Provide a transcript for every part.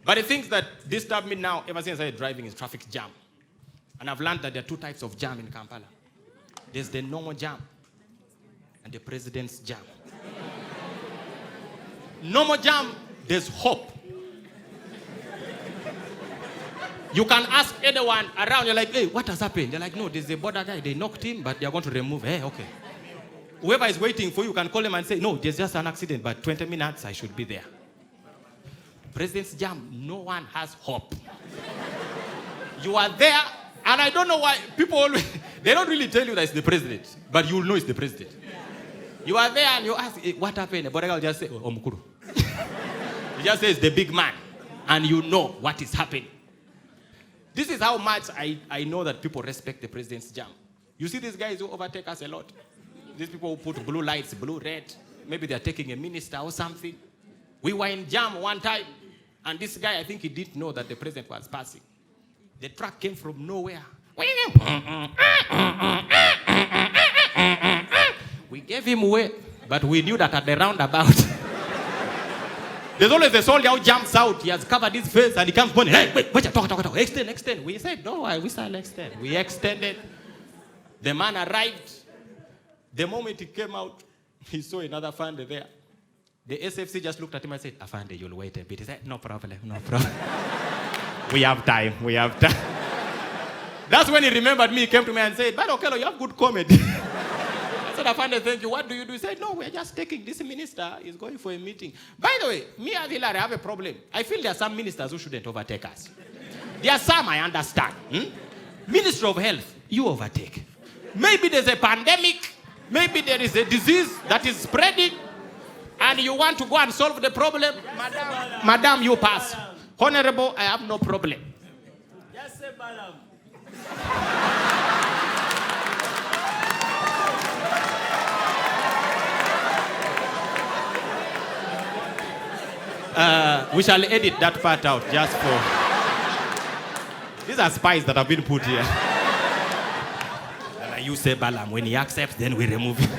But the things that disturb me now, ever since I started driving, is traffic jam. And I've learned that there are two types of jam in Kampala. There's the normal jam and the president's jam. Normal jam, there's hope. You can ask anyone around, you're like, hey, what has happened? They're like, no, there's a border guy, they knocked him, but they're going to remove. Hey, okay. Whoever is waiting for you can call him and say, no, there's just an accident, but 20 minutes, I should be there. President's jam, no one has hope. You are there, and I don't know why people always, they don't really tell you that it's the president, but you'll know it's the president. You are there and you ask, hey, what happened? The border guy will just say, oh, Mukuru. He just says, the big man, and you know what is happening. This is how much I know that people respect the president's jam. You see these guys who overtake us a lot? These people who put blue lights, blue, red. Maybe they're taking a minister or something. We were in jam one time, and this guy, I think he didn't know that the president was passing. The truck came from nowhere. We gave him away, but we knew that at the roundabout, there's always a soldier who jumps out. He has covered his face and he comes pointing, hey, wait, talk. Extend. We said, no, we shall extend. We extended. The man arrived. The moment he came out, he saw another Afande there. The SFC just looked at him and said, Afande, you'll wait a bit. He said, no problem. We have time. That's when he remembered me. He came to me and said, but Okello, you have good comedy. I said, Afande, thank you. What do you do? He said, no, we're just taking this minister. He's going for a meeting. By the way, me and Hilary have a problem. I feel there are some ministers who shouldn't overtake us. There are some I understand. Minister of Health, you overtake. Maybe there's a pandemic. Maybe there is a disease that is spreading. And you want to go and solve the problem. Madam, you pass. Honorable, I have no problem. Yes, sir, madam. We shall edit that part out just for... These are spies that have been put here. And you say Balaam. When he accepts, then we remove him.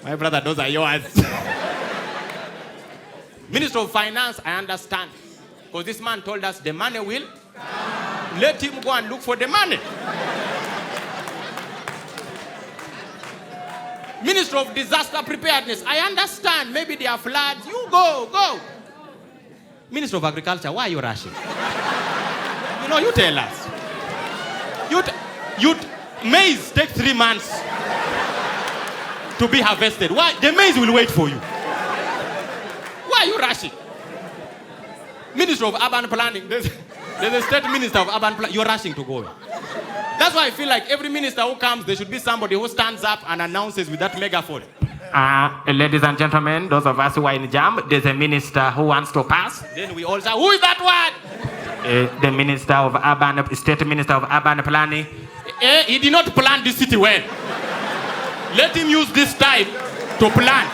My brother, those are yours. Minister of Finance, I understand. Because this man told us the money will. Let him go and look for the money. Minister of Disaster Preparedness, I understand. Maybe there are floods. You go. Minister of Agriculture, why are you rushing? You tell us. Maize takes 3 months to be harvested. Why? The maize will wait for you. Why are you rushing? Minister of Urban Planning, there's a state minister of urban planning. You're rushing to go. That's why I feel like every minister who comes, there should be somebody who stands up and announces with that megaphone. Ladies and gentlemen, those of us who are in jam, there's a minister who wants to pass. Then we all say, who is that one? The minister of urban, state minister of urban planning. He did not plan this city well. Let him use this time to plan.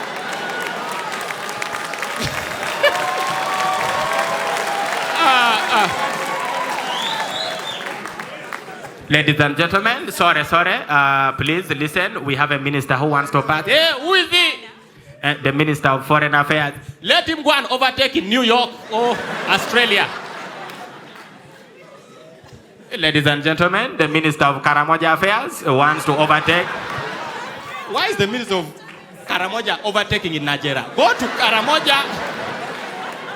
Ladies and gentlemen, sorry. Please listen. We have a minister who wants to pass. Hey, who is he? The Minister of Foreign Affairs. Let him go and overtake in New York or Australia. Ladies and gentlemen, the Minister of Karamoja Affairs wants to overtake. Why is the Minister of Karamoja overtaking in Nigeria? Go to Karamoja,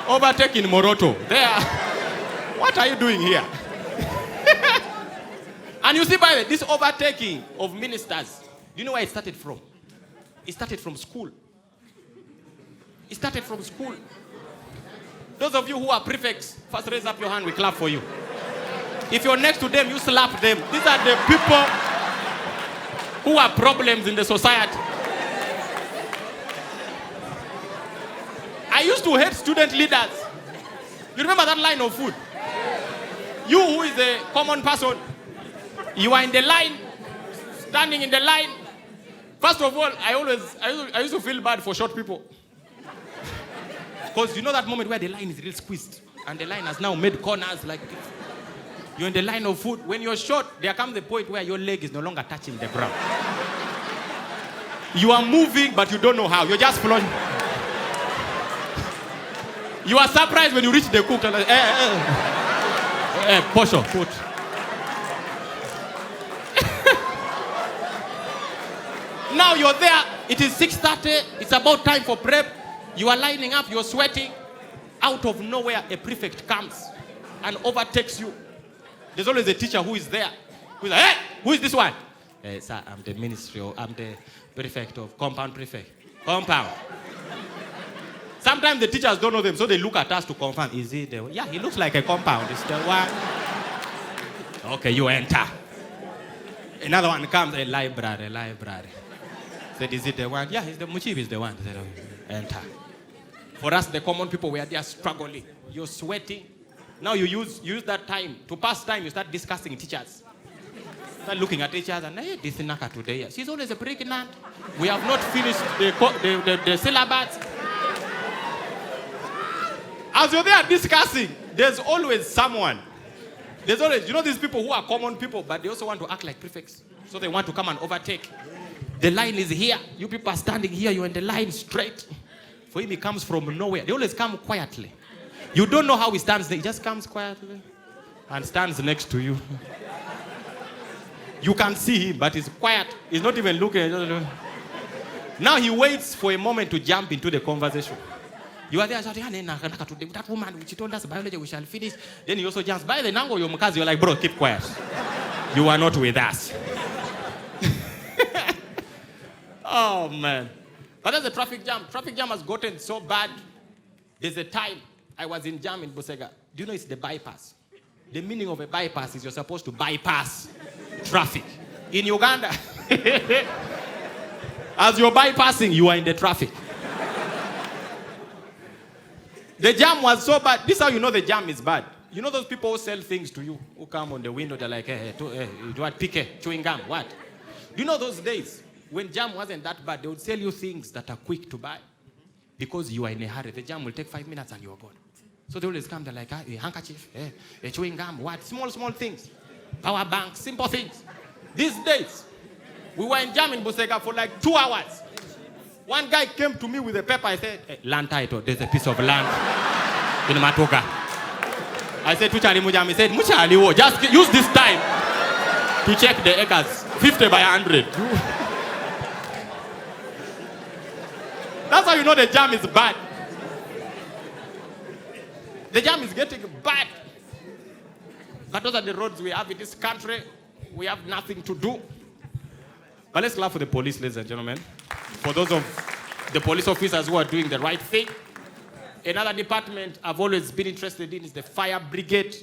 overtake in Moroto. There. What are you doing here? And you see, by the way, this overtaking of ministers, do you know where it started from? It started from school. Those of you who are prefects, first raise up your hand, we clap for you. If you're next to them, you slap them. These are the people who are problems in the society. I used to hate student leaders. You remember that line of food? You who is a common person, you are in the line, standing in the line. First of all, I used to feel bad for short people. Because you know that moment where the line is real squeezed and the line has now made corners like this. You're in the line of food. When you're short, there comes the point where your leg is no longer touching the ground. You are moving, but you don't know how. You're just flowing. You are surprised when you reach the cook. Like, Posho, put. Now you're there. It is 6:30. It's about time for prep. You are lining up. You're sweating. Out of nowhere, a prefect comes and overtakes you. There's always a teacher who is there. Who's like, hey, who is this one? Sir, I'm the I'm the prefect of compound prefect. Compound. Sometimes the teachers don't know them, so they look at us to confirm. Is he the one? Yeah, he looks like a compound. It's the one. Okay, you enter. Another one comes, a library. Said, is it the one? Yeah, the Muchiv is the one. Said, okay, enter. For us, the common people, we are there struggling. You're sweating. Now you use that time. To pass time, you start discussing teachers. Start looking at each other. Hey, this Naka today. She's always a pregnant. We have not finished the syllabus. As you're there discussing, there's always someone. There's always, these people who are common people, but they also want to act like prefects. So they want to come and overtake. The line is here. You people are standing here. You're in the line straight. For him, he comes from nowhere. They always come quietly. You don't know how he stands there. He just comes quietly and stands next to you. You can see him, but he's quiet. He's not even looking. Now he waits for a moment to jump into the conversation. You are there shouting, that woman, she told us biology, we shall finish. Then he also jumps. By the nango, you're like, bro, keep quiet. You are not with us. Oh, man. But there's a traffic jam. Traffic jam has gotten so bad. There's a time I was in jam in Busega. Do you know it's the bypass? The meaning of a bypass is you're supposed to bypass traffic. In Uganda, as you're bypassing, you are in the traffic. The jam was so bad. This is how you know the jam is bad. You know those people who sell things to you, who come on the window, they're like, hey, what, pique, chewing gum, what? Do you know those days when jam wasn't that bad, they would sell you things that are quick to buy because you are in a hurry. The jam will take 5 minutes and you are gone. So they always come, they're like, a handkerchief, a chewing gum, what? Small things. Power bank, simple things. These days, we were in jam in Busega for like 2 hours. One guy came to me with a paper. I said, hey, land title, there's a piece of land in Matoka. I said, Tuchali Mujam. He said, Muchali, just use this time to check the acres, 50 by 100. That's how you know the jam is bad. The jam is getting bad. But those are the roads we have in this country. We have nothing to do. But let's clap for the police, ladies and gentlemen. For those of the police officers who are doing the right thing. Another department I've always been interested in is the fire brigade.